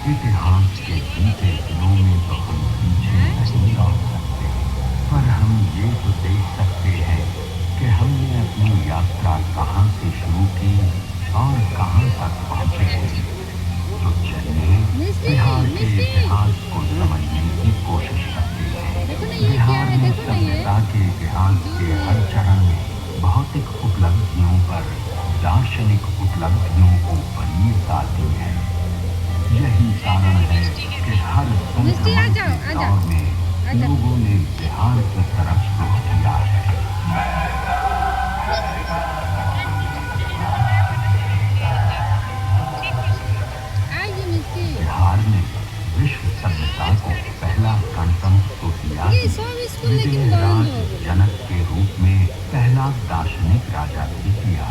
इतिहास के बीते दिनों में तो हम पीछे नहीं लौट सकते, पर हम ये तो देख सकते हैं कि हमने अपनी यात्रा कहाँ से शुरू की और कहाँ तक पहुँचे हैं। तो चलिए बिहार के इतिहास को समझने की कोशिश करते हैं। बिहार में सभ्यता के इतिहास के हर चरण में भौतिक उपलब्धियों पर दार्शनिक उपलब्धियों को वरीयता आती है। यही कारण है कि हर संक्रमण के दौर में लोगों ने बिहार की तरफ रुख किया है। बिहार ने विश्व सभ्यता को पहला गणतंत्र तो दिया, विदेह राज जनक के रूप में पहला दार्शनिक राजा भी किया।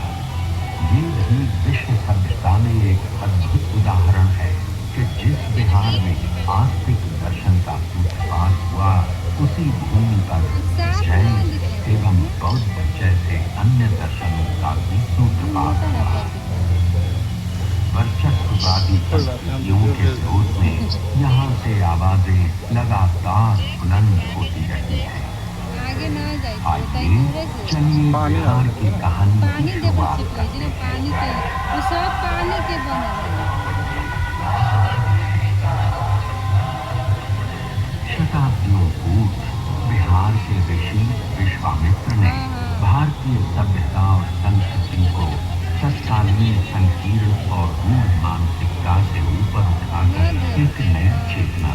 ये भी विश्व सभ्यता में एक अद्भुत उदाहरण है कि जिस बिहार में आस्तिक दर्शन का सूत्रपात हुआ, उसी भूमि पर जैन एवं बौद्ध जैसे अन्य दर्शनों का भी सूत्रपात हुआ। वर्चस्ववादी संस्कृतियों के विरोध में यहाँ से आवाजें लगातार बुलंद होती रही हैं। आइए चलिए बिहार की कहानी की शुरुआत करते हैं। शताब्दियों पूर्व बिहार के ऋषि विश्वामित्र ने भारतीय सभ्यता और संस्कृति को तत्कालीन संकीर्ण और रूढ़ मानसिकता से ऊपर उठाकर एक नया चेतना।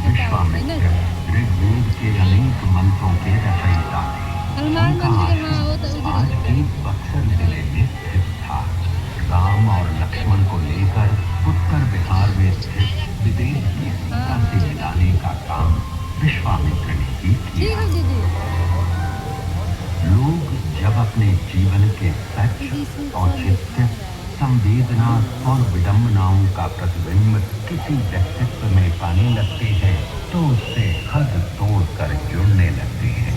विश्वामित्र ऋग्वेद के अनेक मंत्रों के रचयिता थे। उनका आश्रम आज के बक्सर जिले में स्थित था। राम और लक्ष्मण को लेकर उत्तर बिहार में स्थित विदेश की सीता से मिलाने का काम विश्वामित्र ने ही किया। लोग जब अपने जीवन के सच, औचित्य, संवेदना और विडंबनाओं का प्रतिबिंब किसी व्यक्तित्व में पाने लगते हैं, तो उससे हद तोड़कर जुड़ने लगते हैं।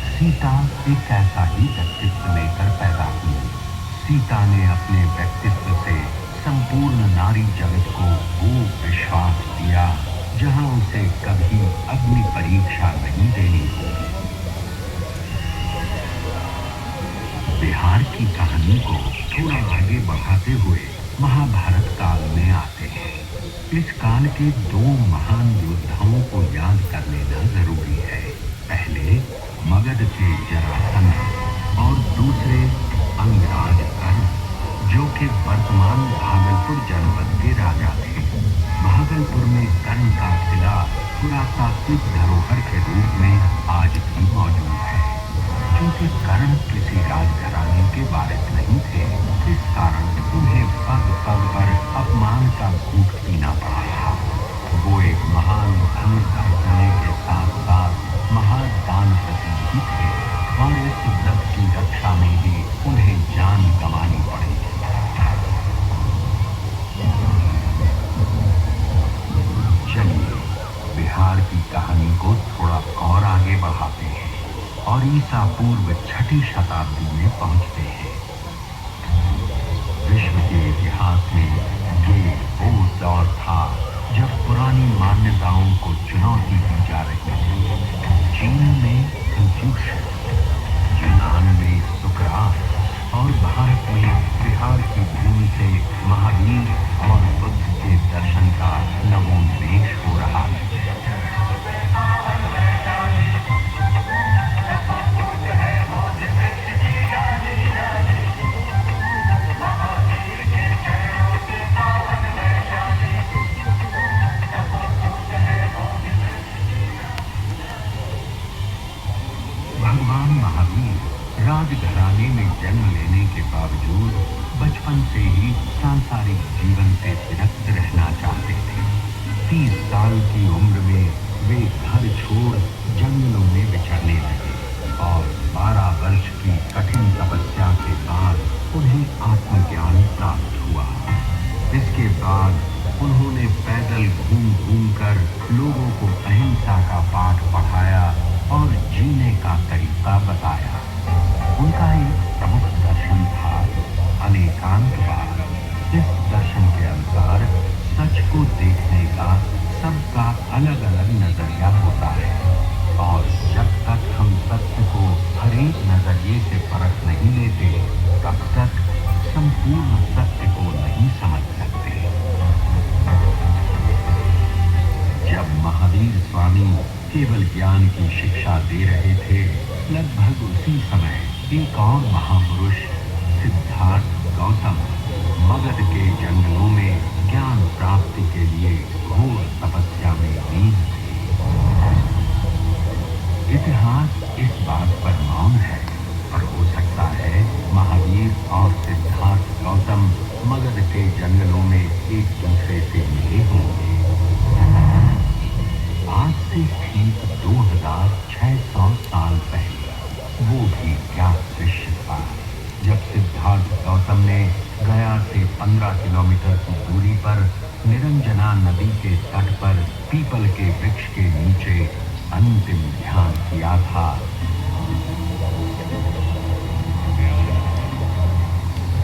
सीता एक ऐसा ही व्यक्तित्व लेकर पैदा हुई। सीता ने अपने व्यक्तित्व से संपूर्ण नारी जगत को वो विश्वास दिया जहां उसे कभी अग्नि परीक्षा नहीं देनी होगी। बिहार की कहानी को थोड़ा आगे बढ़ाते हुए महाभारत काल में आते हैं। इस काल के दो महान योद्धाओं को याद कर लेना जरूरी है। पहले मगध के जरासंध और दूसरे अंगराज कर्ण, जो कि वर्तमान भागलपुर जनपद के राजा थे। भागलपुर में कर्ण का किला पुरातात्विक धरोहर के रूप में आज भी मौजूद है। क्योंकि कर्ण किसी राजघराने के वारिस नहीं थे, इस कारण उन्हें पग पग पर अपमान का घूंट पीना पड़ा था। वो एक महान धनुर्धर होने के साथ साथ महान दानपति भी थे और इस व्रत की रक्षा में ही उन्हें जान गंवानी पड़ी। चलिए बिहार की कहानी को थोड़ा और आगे बढ़ाते हैं और ईसा पूर्व 6ठी शताब्दी में पहुंचते हैं। विश्व के इतिहास में ये वो दौर था जब पुरानी मान्यताओं को चुनौती दी जा रही थी। चीन में कंफ्यूशियस, यूनान में सुकरात और भारत में बिहार की भूमि से महावीर और बुद्ध के दर्शन का नवोन्मेष हो रहा है। भगवान महावीर राजघराने में जन्म लेने के बावजूद बचपन से ही सांसारिक जीवन से विरक्त रहना चाहते थे। 30 साल की उम्र में वे घर छोड़ जंगलों में विचरने लगे और 12 वर्ष की कठिन तपस्या के बाद उन्हें आत्मज्ञान प्राप्त हुआ। इसके बाद उन्होंने पैदल घूम घूम कर लोगों को अहिंसा का पाठ पढ़ाया और जीने का तरीका बताया। उनका एक प्रमुख दर्शन था अनेकांतवाद। इस दर्शन के अनुसार सच को देखने का सबका अलग अलग नजरिया होता है और जब तक हम सत्य को हर एक नजरिए से परख नहीं लेते तब तक संपूर्ण सत्य को नहीं समझ सकते। जब महावीर स्वामी केवल ज्ञान की शिक्षा दे रहे थे, लगभग उसी समय एक और महापुरुष सिद्धार्थ गौतम मगध के जंगलों में ज्ञान प्राप्ति के लिए घोर तपस्या में लीन थे। इतिहास इस बात पर मौन है, पर हो सकता है महावीर और सिद्धार्थ गौतम मगध के जंगलों में एक दूसरे से मिले होंगे। आज से ठीक 2600 साल पहले वो भी क्या दृश्य था जब सिद्धार्थ गौतम ने गया से 15 किलोमीटर की दूरी पर निरंजना नदी के तट पर पीपल के वृक्ष के नीचे अंतिम ध्यान किया था।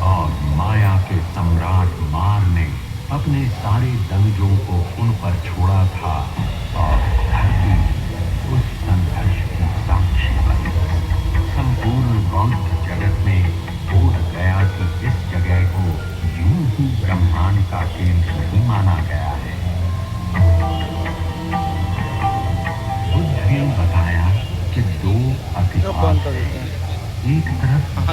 और माया के सम्राट मार ने अपने सारे दंजों को उन पर छोड़ा था और धरती उस संघर्ष की साक्षी बनी। संपूर्ण बौद्ध जगत में बोध गया कि इस जगह को यूं ही ब्रह्मांड का केंद्र नहीं माना गया है। बुद्ध ने बताया कि दो अतिपात हैं। एक तरफ